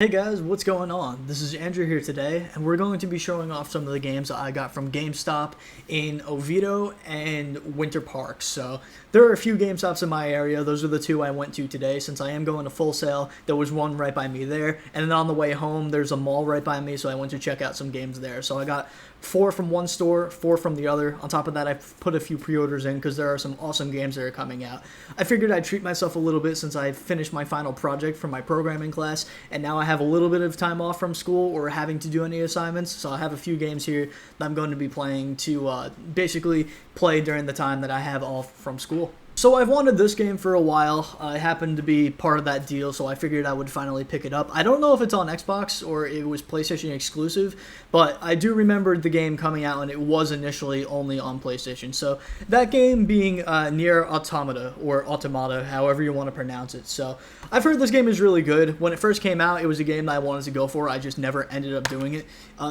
Hey guys, what's going on? This is Andrew here today, and we're going to be showing off some of the games that I got from GameStop in Oviedo and Winter Park. So there are a few GameStops in my area. Those are the two I went to today since I am going to Full Sail. There was one right by me there, and then on the way home there's a mall right by me, so I went to check out some games there. So I got 4 from one store, 4 from the other. On top of that, I put a few pre-orders in because there are some awesome games that are coming out. I figured I'd treat myself a little bit since I finished my final project for my programming class, and now I have a little bit of time off from school or having to do any assignments, so I have a few games here that I'm going to be playing to basically play during the time that I have off from school. So I've wanted this game for a while. I happened to be part of that deal, so I figured I would finally pick it up. I don't know if it's on Xbox or it was PlayStation exclusive, but I do remember the game coming out and it was initially only on PlayStation. So that game being Nier Automata, or Automata, however you want to pronounce it. So I've heard this game is really good. When it first came out, it was a game that I wanted to go for. I just never ended up doing it.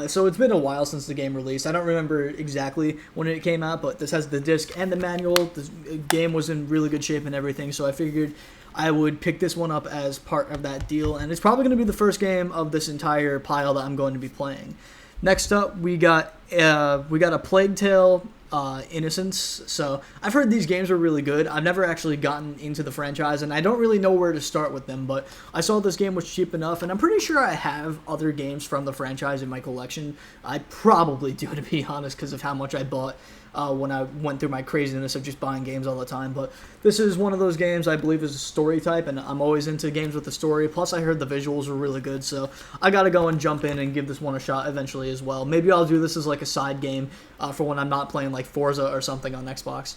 So it's been a while since the game released. I don't remember exactly when it came out, but this has the disc and the manual. The game was in really good shape and everything, so I figured I would pick this one up as part of that deal, and it's probably going to be the first game of this entire pile that I'm going to be playing. Next up, we got a Plague Tale Innocence. So I've heard these games are really good. I've never actually gotten into the franchise, and I don't really know where to start with them, but I saw this game was cheap enough, and I'm pretty sure I have other games from the franchise in my collection. I probably do, to be honest, because of how much I bought when I went through my craziness of just buying games all the time. But this is one of those games I believe is a story type, and I'm always into games with a story. Plus, I heard the visuals were really good, so I gotta go and jump in and give this one a shot eventually as well. Maybe I'll do this as like a side game for when I'm not playing like Forza or something on Xbox.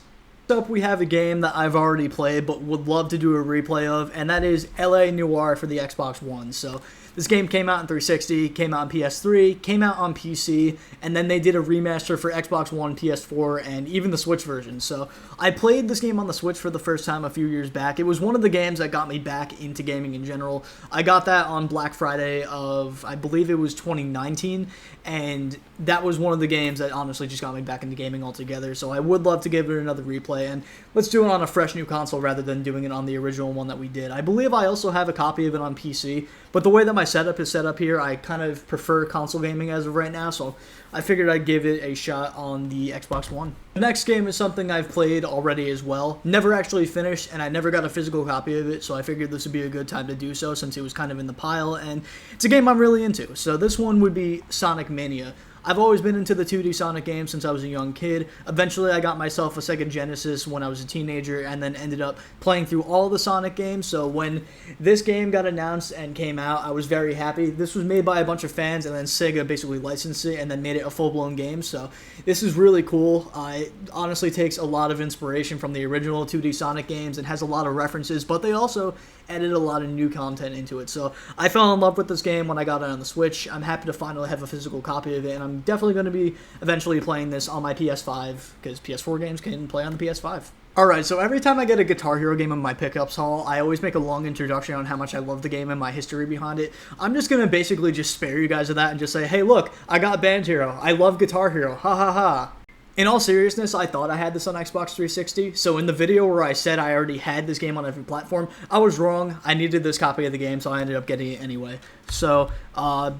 Next up, we have a game that I've already played but would love to do a replay of, and that is LA Noire for the Xbox One. So this game came out on 360, came out on PS3, came out on PC, and then they did a remaster for Xbox One, PS4, and even the Switch version. So I played this game on the Switch for the first time a few years back. It was one of the games that got me back into gaming in general. I got that on Black Friday of, I believe it was 2019, and that was one of the games that honestly just got me back into gaming altogether. So I would love to give it another replay, and let's do it on a fresh new console rather than doing it on the original one that we did. I believe I also have a copy of it on PC, but the way that my setup is set up here, I kind of prefer console gaming as of right now, so I figured I'd give it a shot on the Xbox One. The next game is something I've played already as well. Never actually finished, and I never got a physical copy of it, so I figured this would be a good time to do so since it was kind of in the pile, and it's a game I'm really into. So this one would be Sonic Mania. I've always been into the 2D Sonic games since I was a young kid. Eventually, I got myself a Sega Genesis when I was a teenager, and then ended up playing through all the Sonic games. So when this game got announced and came out, I was very happy. This was made by a bunch of fans, and then Sega basically licensed it and then made it a full-blown game. So this is really cool. It honestly takes a lot of inspiration from the original 2D Sonic games and has a lot of references, but they also added a lot of new content into it. So I fell in love with this game when I got it on the Switch. I'm happy to finally have a physical copy of it, and I'm definitely going to be eventually playing this on my PS5 because PS4 games can play on the PS5. Alright, so every time I get a Guitar Hero game in my pickups haul, I always make a long introduction on how much I love the game and my history behind it. I'm just going to basically just spare you guys of that and just say, hey look, I got Band Hero, I love Guitar Hero, ha ha ha. In all seriousness, I thought I had this on Xbox 360, so in the video where I said I already had this game on every platform, I was wrong. I needed this copy of the game, so I ended up getting it anyway. So,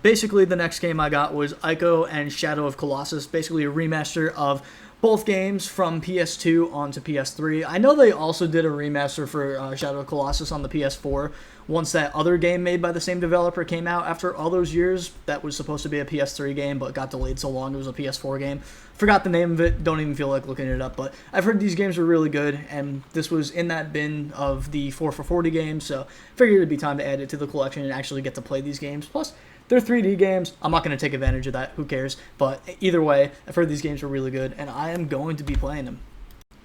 basically the next game I got was Ico and Shadow of Colossus, basically a remaster of both games from PS2 onto PS3. I know they also did a remaster for Shadow of Colossus on the PS4 once that other game made by the same developer came out after all those years. That was supposed to be a PS3 game, but got delayed so long it was a PS4 game. Forgot the name of it, don't even feel like looking it up, but I've heard these games are really good, and this was in that bin of the 4 for 40 games, so figured it'd be time to add it to the collection and actually get to play these games. Plus, they're 3D games. I'm not going to take advantage of that, who cares, but either way, I've heard these games are really good, and I am going to be playing them.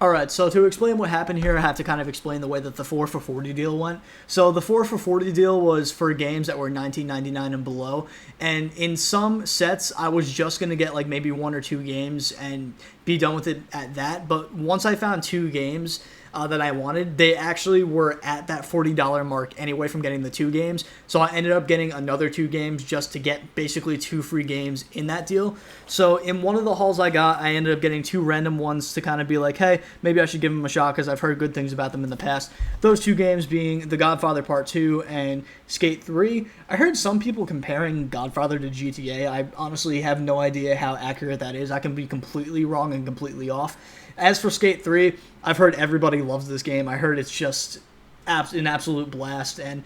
Alright, so to explain what happened here, I have to kind of explain the way that the 4 for 40 deal went. So the 4 for 40 deal was for games that were $19.99 and below, and in some sets, I was just going to get like maybe 1 or 2 games and be done with it at that, but once I found 2 games that I wanted, they actually were at that $40 mark anyway from getting the 2 games, so I ended up getting another 2 games just to get basically 2 free games in that deal. So in one of the hauls I got, I ended up getting 2 random ones to kind of be like, hey, maybe I should give them a shot because I've heard good things about them in the past. Those 2 games being The Godfather Part 2 and Skate 3. I heard some people comparing Godfather to GTA. I honestly have no idea how accurate that is. I can be completely wrong and completely off. As for Skate 3, I've heard everybody loves this game. I heard it's just an absolute blast, and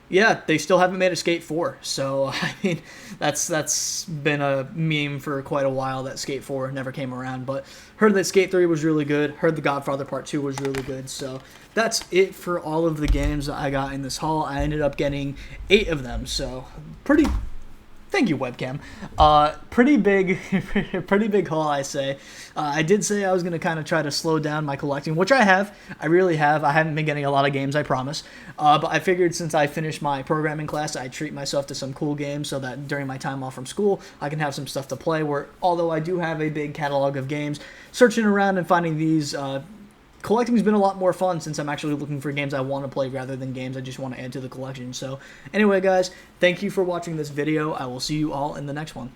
yeah, they still haven't made a Skate 4. So, I mean, that's been a meme for quite a while that Skate 4 never came around. But heard that Skate 3 was really good. Heard the Godfather Part 2 was really good. So, that's it for all of the games that I got in this haul. I ended up getting 8 of them. So, pretty... Thank you, webcam. Pretty big haul, I say. I did say I was going to kind of try to slow down my collecting, which I have. I really have. I haven't been getting a lot of games, I promise. But I figured since I finished my programming class, I'd treat myself to some cool games so that during my time off from school, I can have some stuff to play. Where, although I do have a big catalog of games, searching around and finding these... collecting's been a lot more fun since I'm actually looking for games I want to play rather than games I just want to add to the collection. So anyway, guys, thank you for watching this video. I will see you all in the next one.